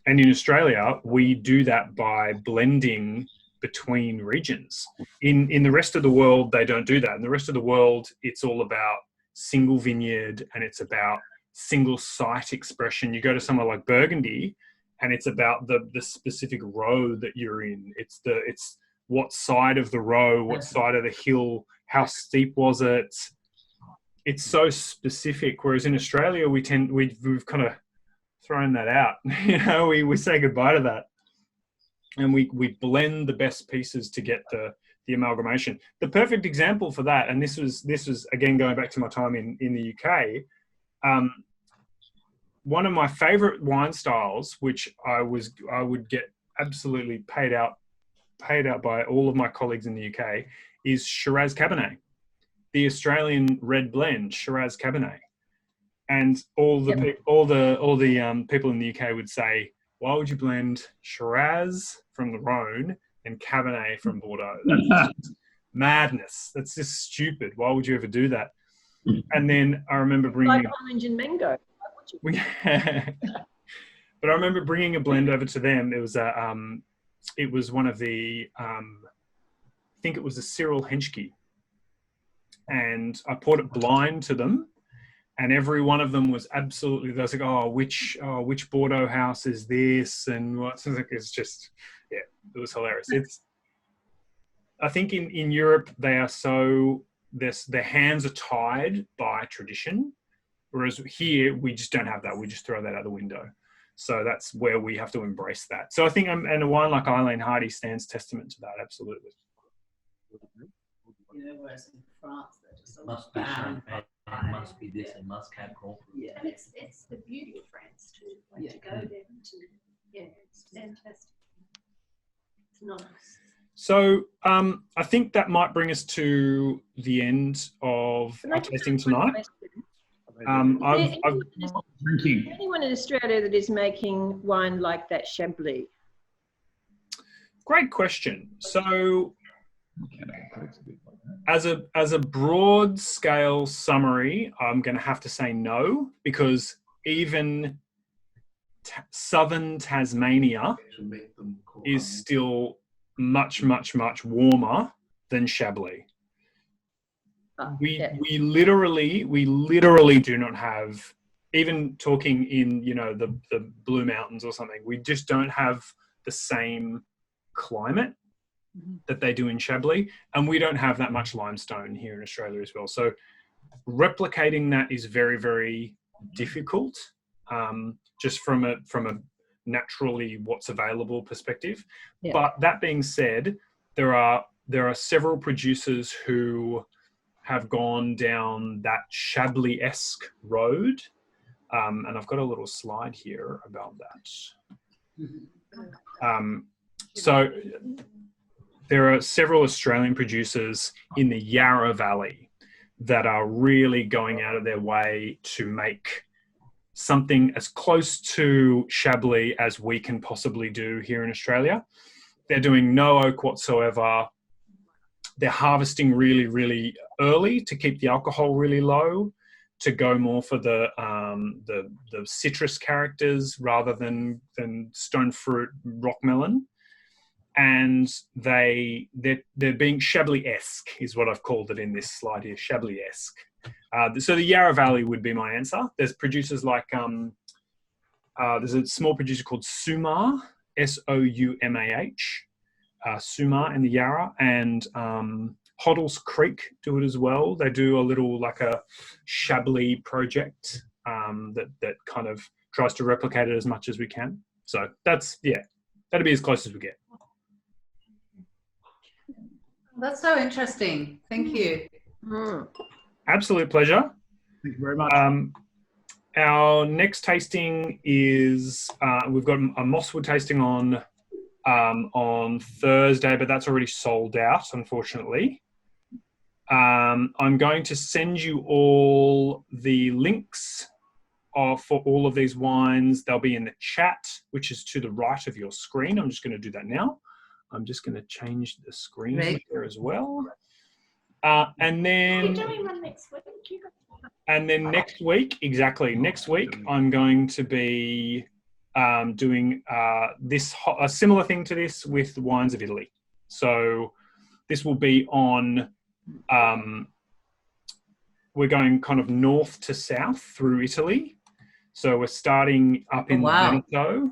And in Australia, we do that by blending between regions. In the rest of the world, they don't do that. In the rest of the world, it's all about single vineyard and it's about single site expression. You go to somewhere like Burgundy, and it's about the specific row that you're in. It's what side of the row, what side of the hill, how steep was it. It's so specific. Whereas in Australia, we've kind of thrown that out. We say goodbye to that, and we blend the best pieces to get the amalgamation. The perfect example for that, and this was again going back to my time in the UK. One of my favorite wine styles, which I would get absolutely paid out by all of my colleagues in the UK, is Shiraz Cabernet, the Australian red blend Shiraz Cabernet. And all the people in the UK would say, why would you blend Shiraz from the Rhone and Cabernet from Bordeaux? That's just madness. That's just stupid. Why would you ever do that? And then I remember bringing orange and mango. but I remember bringing a blend over to them. It was one of the I think it was a Cyril Henschke, and I poured it blind to them, and every one of them was absolutely, they was like, which Bordeaux house is this, and what? It's just, yeah, it was hilarious. I think in Europe they are their hands are tied by tradition. Whereas here, we just don't have that. We just throw that out the window. So that's where we have to embrace that. So I think, and a wine like Eileen Hardy stands testament to that, absolutely. Whereas in France, they're just It must be champagne, it must be this, it must have coffee. Yeah. And it's the beauty of France too. Like to go there and it's fantastic. It's nice. So I think that might bring us to the end of our tasting tonight. Anyone in Australia that is making wine like that Chablis? Great question. So as a broad scale summary, I'm going to have to say no, because even southern Tasmania is still much, much, much warmer than Chablis. We literally do not have, even talking in the Blue Mountains or something, we just don't have the same climate that they do in Chablis, and we don't have that much limestone here in Australia as well. So replicating that is very, very difficult, just from a naturally what's available perspective. Yeah. But that being said, there are several producers who have gone down that Chablis-esque road. And I've got a little slide here about that. So there are several Australian producers in the Yarra Valley that are really going out of their way to make something as close to Chablis as we can possibly do here in Australia. They're doing no oak whatsoever. They're harvesting really, really early to keep the alcohol really low, to go more for the citrus characters rather than stone fruit, rock melon. And they're being Chablis-esque is what I've called it in this slide here, Chablis-esque. So the Yarra Valley would be my answer. There's producers like, there's a small producer called Soumah, Soumah, Soumah in the Yarra, and Hoddles Creek do it as well. They do a little like a Chablis project that kind of tries to replicate it as much as we can. So that'd be as close as we get. That's so interesting. Thank you. Absolute pleasure. Thank you very much. Our next tasting is, we've got a Mosswood tasting on Thursday, but that's already sold out, unfortunately. I'm going to send you all the links for all of these wines. They'll be in the chat, which is to the right of your screen. I'm just going to do that now. I'm just going to change the screen here as well. And then next week, exactly, next week, I'm going to be doing a similar thing to this with the wines of Italy. So this will be on, we're going kind of north to south through Italy. So we're starting up in Veneto,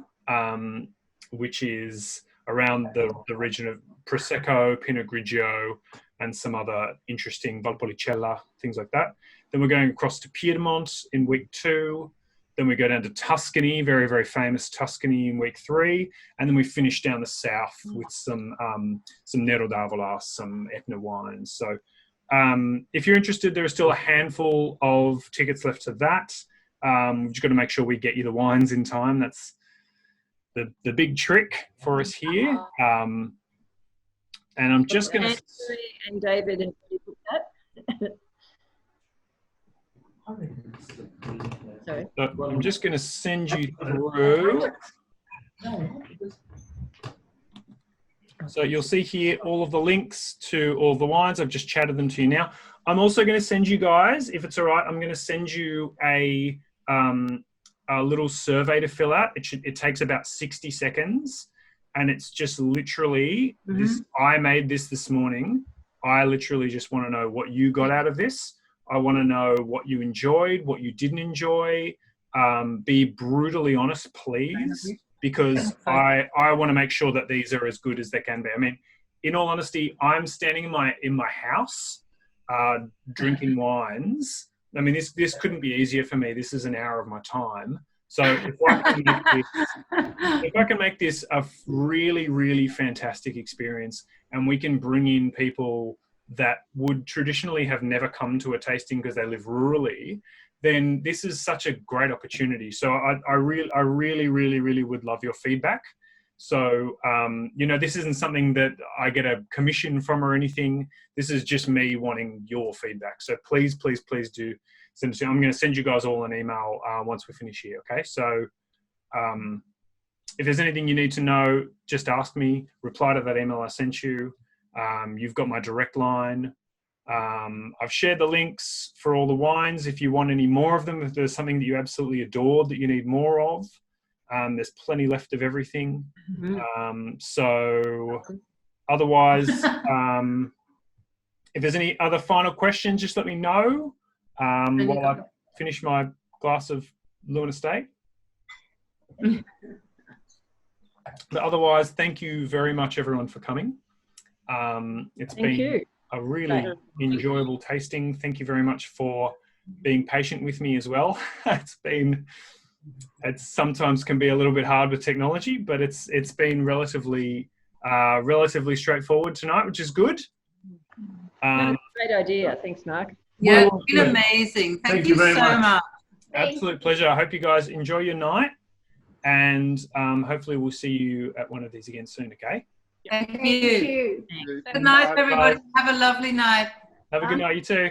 which is around the region of Prosecco, Pinot Grigio, and some other interesting Valpolicella, things like that. Then we're going across to Piedmont in week 2. Then we go down to Tuscany, very, very famous Tuscany in week 3. And then we finish down the south with some Nero d'Avola, some Etna wines. So if you're interested, there are still a handful of tickets left to that. We've just got to make sure we get you the wines in time. That's the big trick for us here. And I'm just going to... And David, have you put that? Sorry. So I'm just going to send you through. So you'll see here all of the links to all the wines. I've just chatted them to you now. I'm also going to send you guys, if it's all right, I'm going to send you a little survey to fill out. It takes about 60 seconds. And it's just literally, I made this morning. I literally just want to know what you got out of this. I want to know what you enjoyed, what you didn't enjoy. Be brutally honest, please, because I want to make sure that these are as good as they can be. I mean, in all honesty, I'm standing in my house drinking wines. I mean, this couldn't be easier for me. This is an hour of my time. So if I can make this a really, really fantastic experience, and we can bring in people that would traditionally have never come to a tasting because they live rurally, then this is such a great opportunity. So I really, really, really would love your feedback. So, this isn't something that I get a commission from or anything. This is just me wanting your feedback. So please, please, please do send it to me. I'm going to send you guys all an email once we finish here, okay? So if there's anything you need to know, just ask me, reply to that email I sent you. You've got my direct line. I've shared the links for all the wines. If you want any more of them, if there's something that you absolutely adored that you need more of, there's plenty left of everything. So otherwise, if there's any other final questions, just let me know while I finish my glass of Lewin Estate. But otherwise, thank you very much, everyone, for coming. It's been a really enjoyable tasting. Thank you very much for being patient with me as well. It sometimes can be a little bit hard with technology, but it's been relatively straightforward tonight, which is good. Great idea. Thanks, Mark. Yeah, it's been amazing. Thank you so much. Absolute pleasure. I hope you guys enjoy your night, and hopefully we'll see you at one of these again soon, okay? Thank you. Good night, everybody. Have a lovely night. Have a good night, you too.